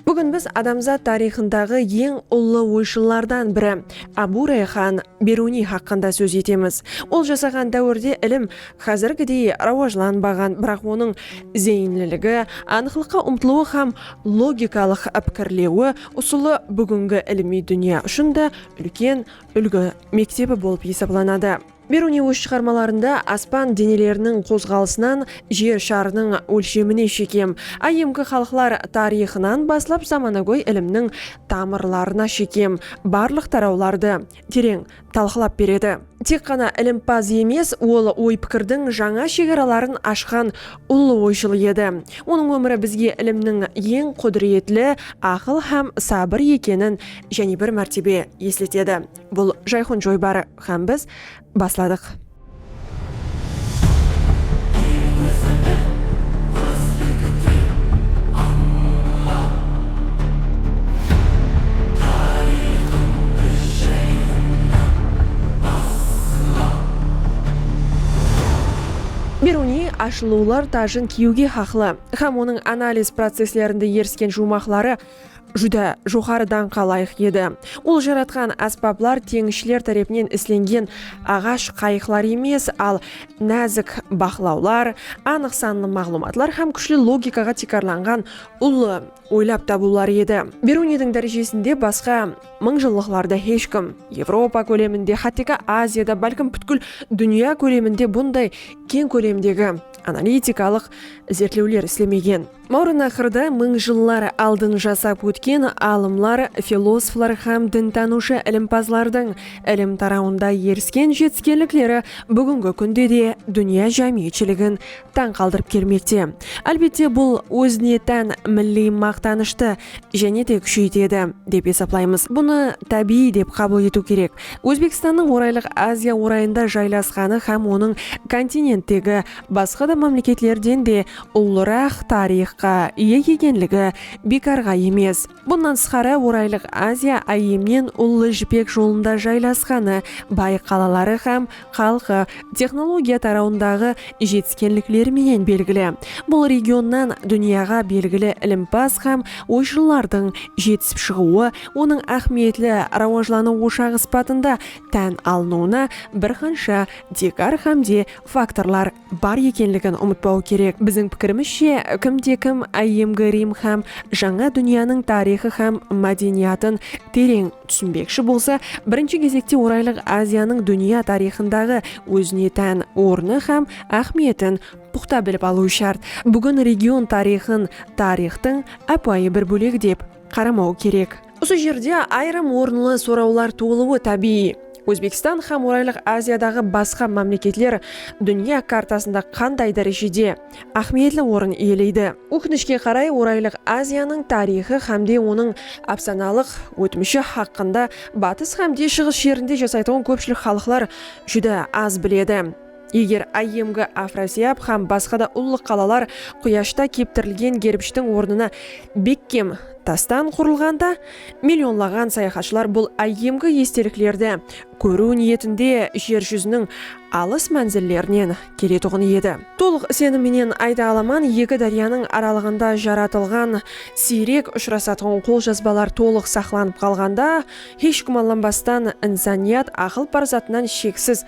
Бүгін біз адамзат тарихындағы ең ұлы ойшылардан бірі Абу Райхан Бируни хақында сөз етеміз. Ол жасаған дәуірде ілім қазіргідей рауажланбаған, бірақ оның зейінлілігі, анықтылыққа ұмтылуы һәм логикалық пікірлеуі ұсылы бүгінгі іліми дүние үшін де үлкен үлгі мектебі болып есептелінеді. Бируни өз шығармаларында аспан денелерінің қозғалысынан жер шарының өлшеміне шекем, айымғы халықлар тарихынан басылап заманауи ілімнің тамырларына шекем, барлық тарауларды терең талқылап береді. Тек қана ілімпаз емес, ол ой пікірдің жаңа шекараларын ашқан ұлы ойшыл еді. Оның өмірі бізге ілімнің ең құдіретлі, ақыл һәм сабыр екенін және бір мәртебе еслетеді. Бұл Жайхун Жойбары һәм біз басладық. Бируни ашылулар тажын киюге хақлы, һәм оның анализ процесслерінде еріскен жұмақлары жүдә жоғарыдан қалайық еді. Ол жаратқан аспаблар теңізшілер тарапынан ісленген ағаш қайықлар емес, ал нәзік бақылаулар, анық санлы мағлұматлар һәм күшлі логикаға текарланған ұлы ойлап табулар еді. Бирунидің дәрежесінде басқа мыңжылдықтарда ешкім Европа көлемінде, хаттека Азияда, бәлкім бүткіл дүния көлемінде бұндай кең көлемдегі аналитикалық зерттеулер істемеген. Маурын ақырда мыңжылдар алдын жасап өткен алымлар, философлар һәм дінтанушы ілімпазлардың ілім тарауында еріскен жетістіктері бүгінгі күнде де дүния жәмиетшілігін таң қалдырып келмекте. Әлбетте бұл өзіне тән милли мақтанышты және де күшейтеді деп есептейміз. Бұны табиғи деп қабыл ету керек. Өзбекстанның орайлық Азия орайында жайласқаны һәм оның континенттегі басқа да мемлекеттерден де ұлырақ тарихқа ие екенлігі бекарға емес. Бұнан сықары орайлық Азия айымнен ұлы жібек жолында жайласқаны, бай қалалары һәм халқы технология тарауындағы жетіскенліктерімен белгілі. Бұл регионнан дүнияға белгілі ілімпаз һәм ойшылардың жетісіп шығуы, оның ахметлі рауажлану ошағы спатында тән алынуына бірқанша декар һәм де факторлар бар екенлігін ұмытпау керек. Біздің пікірімізше, кім-де-кім айымғы Рим һәм жаңа дүнияның тарихы һәм мәдениетін терең түсінбекші болса, бірінші кезекте орайлық Азияның дүния тарихындағы өзіне тән орны һәм ахметін пұқта біліп алу шарт. Бүгін регион тарихтың апайы бір бөлек деп қарамау керек. Осы жерде айрым орынлы сұраулар туылуы табиғи. Өзбекстан һәм орайлық Азиядағы басқа мемлекеттер дүния картасында қандай дәрежеде ахметлі орын иелейді? Өкінішке қарай, орайлық Азияның тарихы һәм де оның афсаналық өтміші хақында батыс һәм де шығыс жерінде жасайтын көпшілік халықлар жүдә аз біледі. Егер айымғы Афрасияб һәм басқа да ұлы қалалар құяшта кептірілген гербіштің орнына беккем тастан құрылғанда, миллионлаған саяхатшылар бұл айымғы естеліктерді көру ниетінде жер жүзінің алыс мәнзіллерінен келетұғын еді. Толық сенімменен айта аламан, екі дарияның аралығында жаратылған сирек ұшырасатын қолжазбалар толық сақланып қалғанда, еш күмәнданбастан инсаният ақыл парасатынан шексіз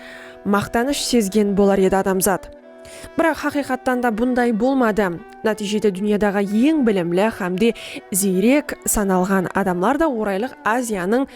мақтаныш сезген болар еді адамзат. Бірақ хақиқаттан да бұндай болмады. Нәтижеде дүниядағы ең білімлі һәм де зерек саналған адамлар да орайлық Азияның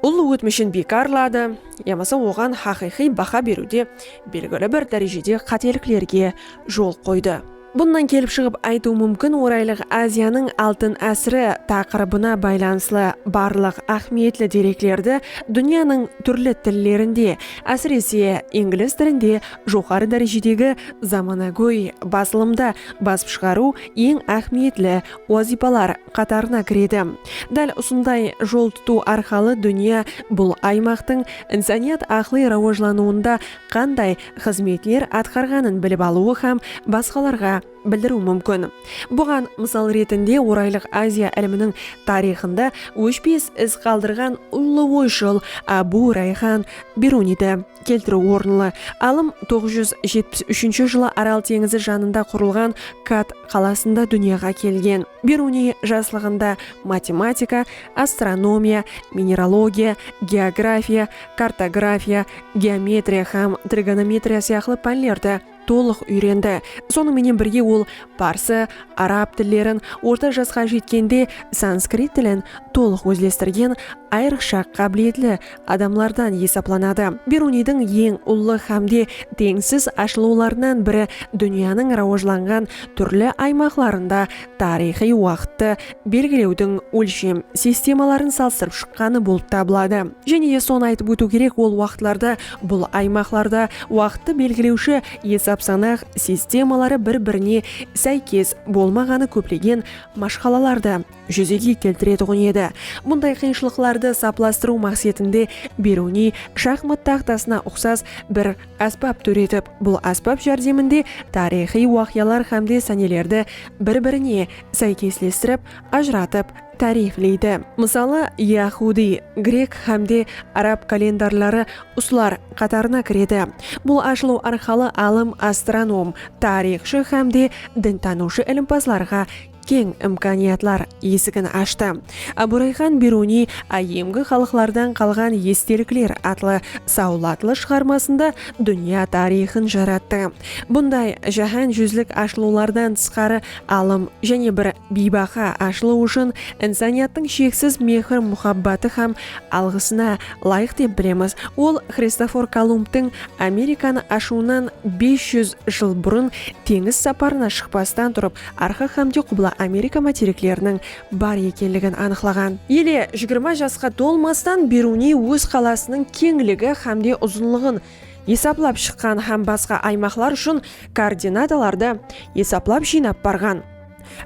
ұлы өтмішін бекарлады, ямаса оған хақиқи баха беруде белгілі бір дәрежеде қателіктерге жол қойды. Бұндан келіп шығып айту мүмкін, орайлық Азияның алтын әсірі тақырыбына байланысты барлық ахметлі деректерді дүнияның түрлі тілдерінде, әсіресе инглиз тілінде жоғары дәрежедегі заманауи басылымда басып шығару ең ахметлі уазипалар қатарына кіреді. Дәл осындай жол тұту арқылы дүния бұл аймақтың инсаният ақылы рауажлануында қандай қызметтер атқарғанын біліп алуы һәм басқаларға білдіру мүмкін. Бұған мысал ретінде орайлық Азия ілімінің тарихында өшпес із қалдырған ұлы ойшыл Абу Райхан Бируниді келтіру орынлы. Алым 973 жылы Арал теңізі жанында құрылған Кат қаласында дүнияға келген. Бируни жаслығында математика, астрономия, минералогия, география, картография, геометрия һәм тригонометрия сияқты пәндерді толық үйренді. Сонымен бірге ол парсы, араб тілдерін, орта жасқа жеткенде санскрит тілін толық өзлестірген айрықша қабілетлі адамлардан есептелінеді. Бирунидің ең ұлы һәмде теңсіз ашылуларынан бірі дүнияның рауажланған түрлі аймақларында тарихи уақытты белгілеудің өлшем системаларын салыстырып шыққаны болып табылады. Және соны айтып өту керек, ол уақытларда бұл аймақларда уақытты белгілеуші есеп санақ системалары бір-біріне сәйкес болмағаны көптеген машқалаларды жүзеге келтіретұғын еді. Мұндай қиыншылықтарды сапластыру мақсатында Бируни шахмат тақтасына ұқсас бір аспап төретіп, бұл аспап жәрдемінде тарихи уақиялар һәмде сәнелерді бір-біріне сәйкеслестіріп, ажыратып тарифлейді. Мысалы, яхуди, грек һәмде араб календарлары ұсылар қатарына кіреді. Бұл ашылу арқылы алым, астроном, тарихшы һәмде дінтанушы ілімпазларға кең имканиятлар есігін ашты. Абу Райхан Бируни айемгі халықлардан қалған естеліктер атлы саулатлы шығармасында дүния тарихын жаратты. Бұндай жаһан жүзлік ашылулардан тысқары алым және бір бейбақа ашылу үшін инсанияттың шексіз мехір мұхаббаты һәм алғысына лайық деп білеміз. Ол Христофор Колумбтың Американы ашуынан 500 жыл бұрын теңіз сапарына шықпастан тұрып, арқа һәмде құбыла Америка материклерінің бар екенлігін анықлаған. Еле 20 жасқа толмастан Бируни өз қаласының кеңлігі һәмде ұзынлығын есеплап шыққан һәм басқа аймақлар үшін координаталарды есеплап жинап барған.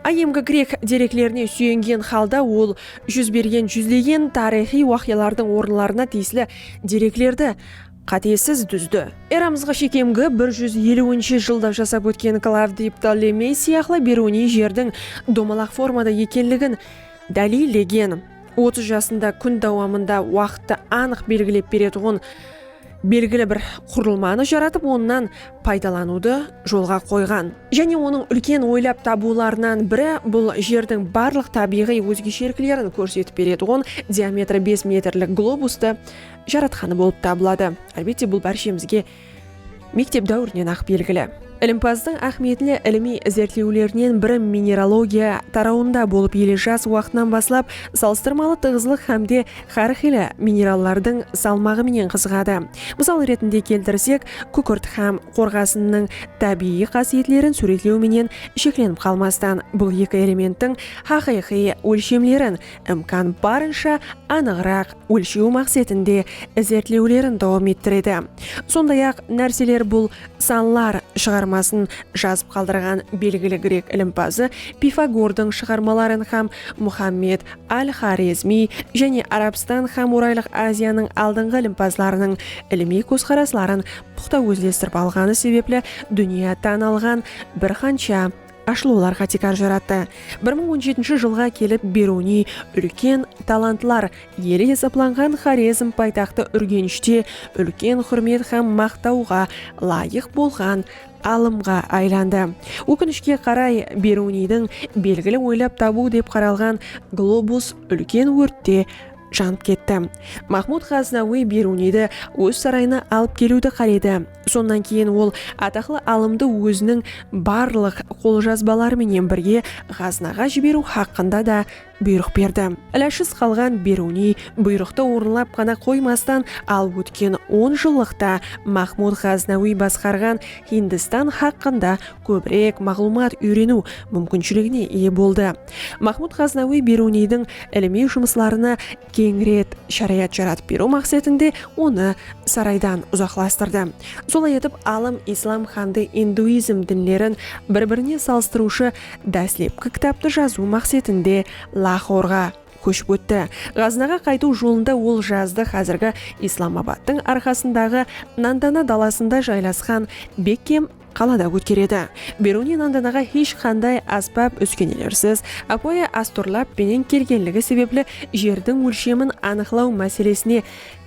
Айемгі грек деректеріне сүйенген халда ол жүздеген тарихи уақиялардың орынларына тиесілі деректерді қатесіз дүзді. Эрамызға шекемгі 150 жылда жасап өткен Клавдий Птолемей сияқты Бируни жердің домалақ формада екенлігін дәлелдеген. 30 жасында күн дауамында уақытты анық белгілеп беретұғын белгілі бір құрылманы жаратып, оннан пайдалануды жолға қойған. Және оның үлкен ойлап табуларынан бірі бұл жердің барлық табиғи өзгешеліктерін көрсетіп беретұғын диаметрі 5 метрлік глобусты жаратқаны болып табылады. Әлбетте бұл баршамызге мектеп дәуірінен ақ белгілі. Ілімпаздың ахметлі іліми зерттеулерінен бірі минералогия тарауында болып елі жас уақытынан басылап, салыстырмалы тығызлық һәмде әрқилі минераллардың салмағы менен қызығады. Мысал ретінде келтірсек, күкірт һәм қорғасынның табиғи қасиетлерін суретлеу менен шекленіп қалмастан, бұл екі элементтің хақиқи өлшемлерін имкан барынша анығырақ өлшеу мақсатында зерттеулерін дауам еттіреді. Сондай-ақ нәрселер бұл санлар шығармасын жазып қалдырған белгілі грек ілімпазы Пифагордың шығармаларын һәм Мұхаммед Аль-Харизми және Арабстан һәм орайлық Азияның алдыңғы ілімпазларының іліми көзқарасларын пұхта өзлестіріп алғаны себеплі дүние таналған бір қанша ашылуларға текар жаратты. 1017 жылға келіп Бируни үлкен талантлар елі есепланған Хорезм пайтақты Үргеніште үлкен құрмет һәм мақтауға лайық болған алымға айланды. Өкінішке қарай Бирунидің белгілі ойлап табу деп қаралған глобус үлкен өртте жанып кетті. Махмуд Ғазнауи Бируниді өз сарайына алып келуді қареді. Сондан кейін ол атақлы алымды өзінің барлық қолжазбаларымен бірге Ғазнаға жіберу хақында да бұйрық берді. Іләшіз қалған Бируни бұйрықты орынлап қана қоймастан, ал өткен 10 жылықта Махмуд Ғазнауи басқарған Хиндистан хақында көбірек мағлұмат үйрену мүмкіншілігіне ие болды. Махмуд Ғазнауи Бирунидің іліми жұмысларына кеңірек шариат жаратып беру мақсатында оны сарайдан ұзақластырды. Солай етіп, алым ислам һәмде индуизм дінлерін бір-біріне салыстырушы дәслепкі кітапты жазу мақсатында Лахорға көшіп өтті. Ғазнаға қайту жолында ол жазды қазіргі Исламабадтың арқасындағы Нандана даласында жайласқан Беккем қалада өткереді. Беруни Нанданаға еш қандай аспап үскенелерсіз апойы астурлап пенен келгенлігі себеплі жердің өлшемін анықлау мәселесіне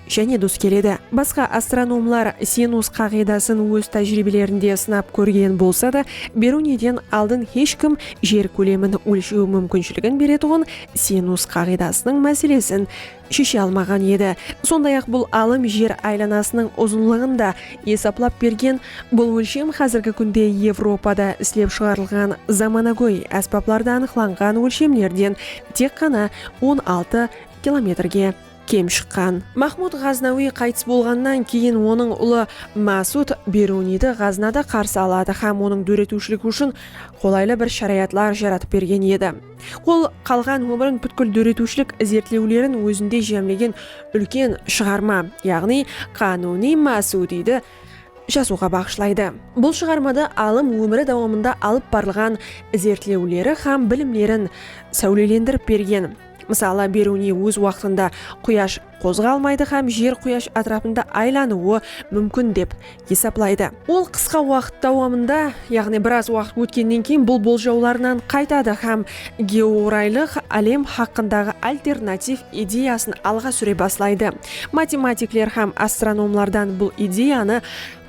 және дос келеді. Басқа астрономлар синус қағидасын өз тәжірибелерінде сынап көрген болса да, Беруниден алдын ешкім жер көлемін өлшеу мүмкіншілігін беретұғын синус қағидасының мәселесін шеше алмаған еді. Сондай-ақ бұл алым жер айланасының ұзынлығын да есаплап берген. Бұл өлшем қазіргі күнде Европада істеп шығарылған заманауи аспаптарда анықланған өлшемлерден тек қана 16 километрге кем шыққан. Махмуд Ғазнауи қайтыс болғаннан кейін оның ұлы Масуд Беруниді Ғазнада қарсы алады һәм оның дөретушілік үшін қолайлы бір шариятлар жаратып берген еді. Ол қалған өмірін бүткіл дөретушілік зерттеулерін өзінде жемлеген үлкен шығарма, яғни Қануни Масудиді жазуға бағышлайды. Бұл шығармада алым өмірі дауамында алып барылған зерттеулері һәм білімлерін сәулелендіріп берген. Мысалы, Беруни өз уақытында құяш қозғалмайды һәм жер құяш атрапында айлануы мүмкін деп есаплайды. Ол қысқа уақыт дауамында, яғни біраз уақыт өткеннен кейін бұл болжауларынан қайтады һәм геоорайлық әлем хақындағы альтернатив идеясын алға сүре бастайды. Математиклер һәм астрономлардан бұл идеяны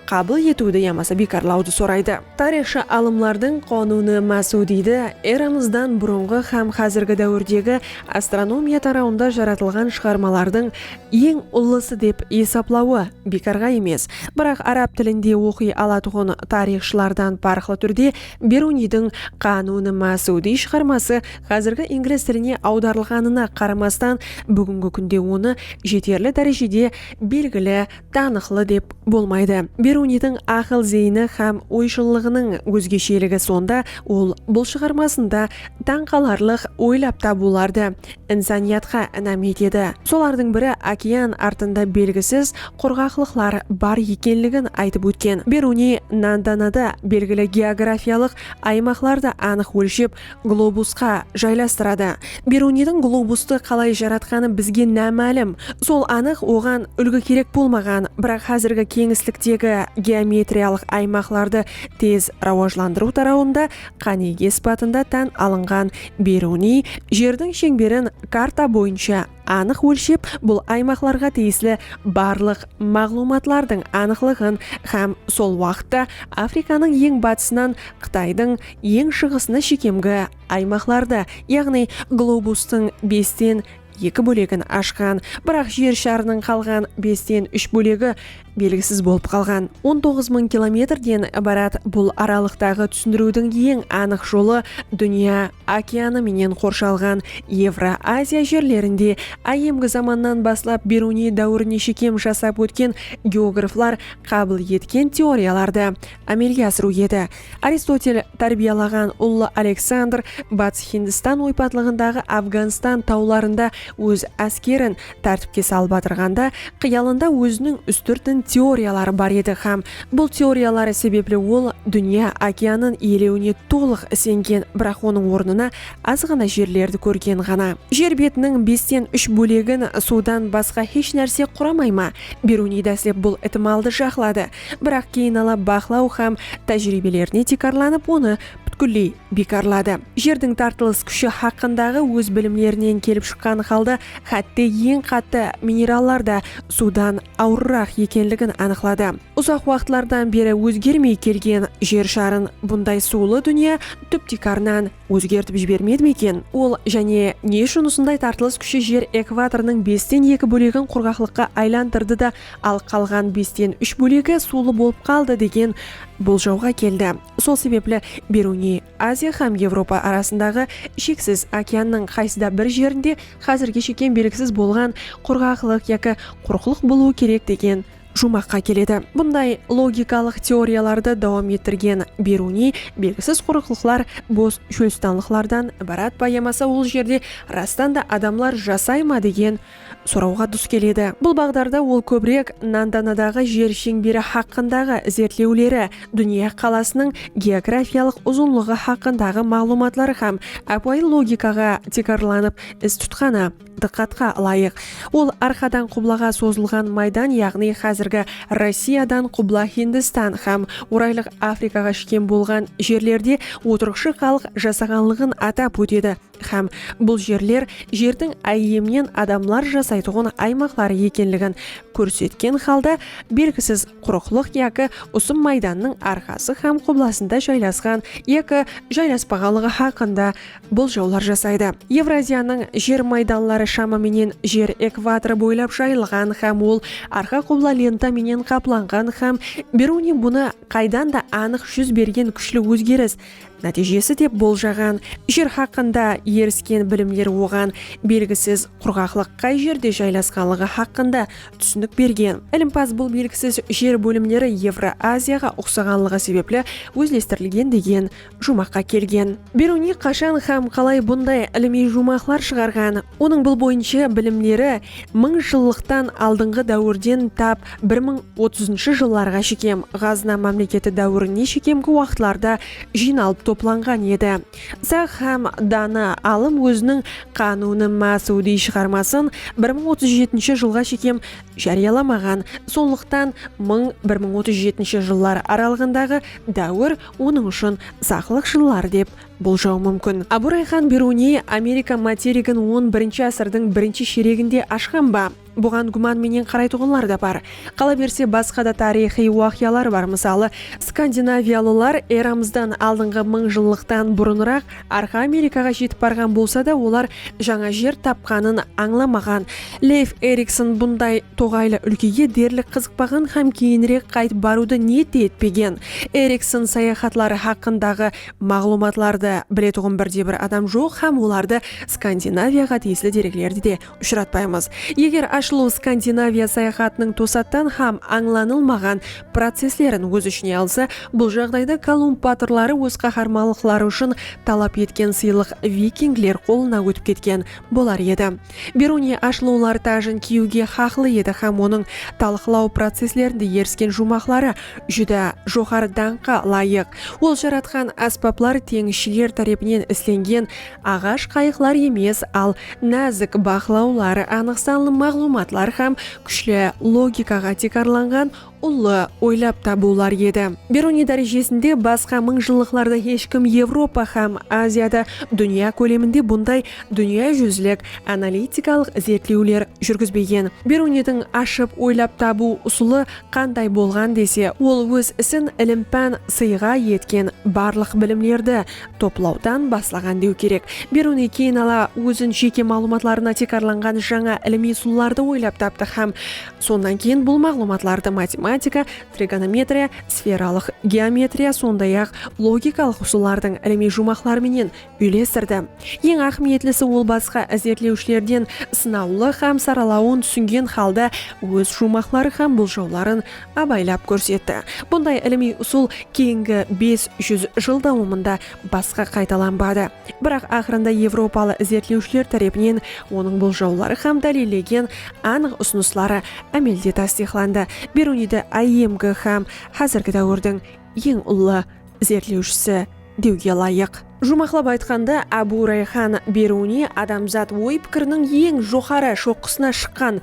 қабыл етуді ямаса бекарлауды сұрайды. Тарихшы алымлардың Қануни Масудиді эрамыздан бұрынғы һәм қазіргі дәуірдегі астрономия тарауында жаратылған шығармалардың ең ұлысы деп есаплауы бекарға емес. Бірақ араб тілінде оқи алатұғын тарихшылардан парықлы түрде Берунидің Қануни Масуди шығармасы қазіргі инглиз тіліне аударылғанына қарамастан бүгінгі күнде оны жетерлі дәрежеде белгілі, танықлы деп болмайды. Берунидің ақыл зейіні һәм ойшыллығының өзгешелігі сонда, ол бұл шығармасында таңқаларлық ойлап табуларды инсаниятқа інәм етеді. Солардың бірі океан артында белгісіз құрғақлықлар бар екенлігін айтып өткен. Беруни Нанданада белгілі географиялық аймақларды анық өлшеп глобусқа жайластырады. Берунидің глобусты қалай жаратқаны бізге нәмәлім. Сол анық оған үлгі керек болмаған, бірақ қазіргі кеңістіктегі геометриялық аймақларды тез рауажландыру тарауында қанеге спатында тән алынған Беруни жердің шеңберін карта бойынша анық өлшеп, бұл аймақларға тиесілі барлық мағлуматлардың анықлығын һәм сол уақытта Африканың ең батысынан Қытайдың ең шығысына шекемгі аймақларды, яғни глобустың 5-тен 2 бөлегін ашқан, бірақ жер шарының қалған 5-тен 3 бөлегі белгісіз болып қалған. 19.000 километрден барат бұл аралықтағы түсіндірудің ең анық жолы дүния океаны менен қоршалған Евро-Азия жерлерінде айемгі заманнан баслап Беруни дәуіріне шекем жасап өткен географлар қабыл еткен теорияларды әмелге асыру еді. Аристотель тәрбиялаған ұлы Александр батыс Хиндистан ойпатлығындағы Афганстан тауларында өз әскерін тәртіпке салып батырғанда, қиялында өзінің үстіртін теориялары бар еді һәм бұл теориялары себеплі ол дүния океанын иелеуіне толық сенген, бірақ оның орнына аз ғана жерлерді көрген ғана. Жер бетінің 5-тен 3 бөлегін судан басқа еш нәрсе құрамай ма? Беруни дәслеп бұл этималды жақлады, бірақ кейін ала бақылау һәм тәжірибелеріне текарланып оны бүткілдей бекарлады. Жердің тартылыс күші хақындағы өз білімлерінен келіп шыққан халда хәтте ең қатты минералларда судан ауыррақ екенлігін анықлады. Ұзақ уақытлардан бері өзгермей келген жер шарын бұндай сулы дүние түптикарнан өзгертіп жібермеді ме екен? Ол және не үшін осындай тартылыс күші жер экваторының 5-тен 2 бөлегін құрғақлыққа айландырды да, ал қалған 5-тен 3 бөлегі сулы болып қалды деген болжауға келді. Сол себеплі Беруни Азия һәм Европа арасындағы шексіз океанның қайсыда бір жерінде қазірге шекем белгісіз болған құрғақлық яки құрықлық болуы керек деген жұмаққа келеді. Бұндай логикалық теорияларды давам еттірген Беруни белгісіз құрықлықлар бос шөлстанлықлардан барат баямаса ол жерде растан да адамлар жасай ма деген сұрауға дұс келеді. Бұл бағдарда ол көбірек Нанданадағы жер шеңбері хақындағы зерттеулері, дүния қаласының географиялық ұзынлығы хақындағы мағлұматлары һәм апай логикаға текарланып іс тұтқаны диққатқа лайық. Ол арқадан құбылаға созылған майдан, яғни қазіргі қазіргі Россиядан құбла Хиндистан һәм орайлық Африкаға шекем болған жерлерде отырықшы халық жасағанлығын атап өтеді һәм бұл жерлер жердің әйемнен адамлар жасайтұғын аймақлары екенлігін көрсеткен халда белгісіз құрықлық яки ұсым майданның арқасы һәм құбласында жайласқан яки жайласпағалығы хақында болжаулар жасайды. Евразияның жер майданлары шамаменен жер экваторы бойлап жайылған һәм ол арқа құбла лента менен қапланған һәм Беруни бұны қайдан да анық жүз берген күшлі өзгеріс нәтижесі деп болжаған. Жер хақында еріскен білімдер оған белгісіз құрғақлық қай жерде жайласқанлығы хақында түсінік берген. Ілімпаз бұл белгісіз жер бөлімдері Евразияға ұқсағанлығы себеплі өзлестірілген деген жұмаққа келген. Беруни қашан һәм қалай бұндай іліми жұмақлар шығарған? Оның бұл бойынша білімдері 1000 жыллықтан алдыңғы дәуірден тап 1030 жылларға шекем ғазна мемлекеті дәуіріне шекемгі уақытларда жиналып топланған еді. Сақ һәм даны алым өзінің қануны Масуди шығармасын 1037 жылға шекем жарияламаған. Сондықтан 1037 жыллар аралығындағы дәуір оның үшін сақлық жыллар деп болжау мүмкін. Абу Райхан Беруни Америка материгін 11 асырдың бірінші шерегінде ашқан ба? Бұған гуман менен қарайтұғынлар да бар. Қала берсе басқа да тарихи уақиялар бар. Мысалы, скандинавиялылар эрамыздан алдыңғы 1000 жыллықтан бұрынырақ арқа Америкаға жетіп барған болса да, олар жаңа жер тапқанын аңламаған. Лейф Эриксон бұндай тоғайлы үлкеге дерлік қызықпаған һәм кейінірек қайт баруды ниет етпеген. Эриксон саяхатлары хақындағы мағлұматларды білетұғын бірде-бір адам жоқ һәм оларды Скандинавияға тиесілі деректерді де ұшыратпаймыз. Егер ашылу Скандинавия саяхатының тосаттан һәм аңланылмаған процесслерін өз ішіне алса, бұл жағдайда Колумб батырлары өз қаһармандықтары үшін талап еткен сыйлық викингілер қолына өтіп кеткен болар еді. Беруни ашылулар тажын киюге хақлы еді һәм оның талқылау процесслерінде еріскен жұмақлары жүдә жоғары даңққа лайық. Ол жаратқан аспаплар теңізшілер тарапынан ісленген ағаш қайықлар емес, ал нәзік бақылаулары анықсанлы мағлұматлар һәм күшлі логикаға текарланған ұлы ойлап табулар еді. Беруни дәрежесінде басқа 1000 жыллықларда ешкім Европа һәм Азияда дүния көлемінде бұндай дүния жүзілік аналитикалық зертлеулер жүргізбеген. Берунидің ашып ойлап табу ұсылы қандай болған десе, ол өз ісін ілімпән сыйға еткен барлық білімлерді топлаудан баслаған деу керек. Беруни кейін ала өзін жеке мағлұматларына текарланған жаңа іліми сұлыларды ойлап тапты һәм сондан кейін бұл мағлұматларды математика, тригонометрия, сфералық геометрия, сондай-ақ логикалық ұсулардың іліми жұмақларменен үйлестірді. Ең ахметлісі ол басқа зерттеушілерден сынаулы һәм саралауын түсінген халда өз жұмақлары һәм болжауларын абайлап көрсетті. Бұндай іліми ұсул кейінгі 500 жыл дауымында басқа қайталанбады. Бірақ ақырында европалы зерттеушілер тарапынан оның болжаулары һәм дәлелеген анық ұсыныстары әмелде тасдиқланды. Беруниді әйемгі һәм қазіргі дәуірдің ең ұлы зерттеушісі деуге лайық. Жұмақлап айтқанда, Абу Райхан Беруни адамзат ой пікірінің ең жоғары шоққысына шыққан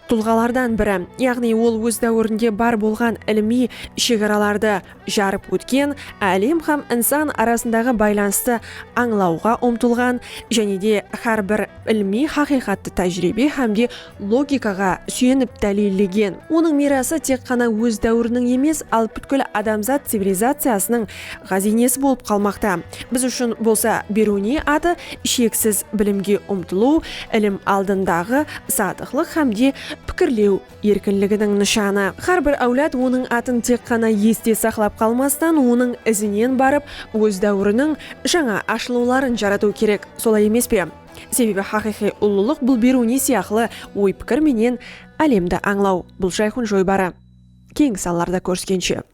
тұлғалардан бірі, яғни ол өз дәуірінде бар болған іліми шекараларды жарып өткен, әлем һәм инсан арасындағы байланысты аңлауға ұмтылған және де әрбір іліми хақиқатты тәжірибе һәмде логикаға сүйеніп дәлелдеген. Оның мирасы тек қана өз дәуірінің емес, ал бүткіл адамзат цивилизациясының ғазинесі болып қалмақта. Біз үшін болса Беруни аты шексіз білімге ұмтылу, ілім алдындағы садықлық һәмде пікірлеу еркінлігінің нышаны. Әрбір әулет оның атын тек қана есте сақлап қалмастан, оның ізінен барып, өз дәуірінің жаңа ашылуларын жарату керек. Солай емес пе? Себебі хақиқи ұлылық бұл Беруни сияқлы ой пікір менен әлемді аңлау. Бұл жайхун жойбары. Кең салаларда көріскенше.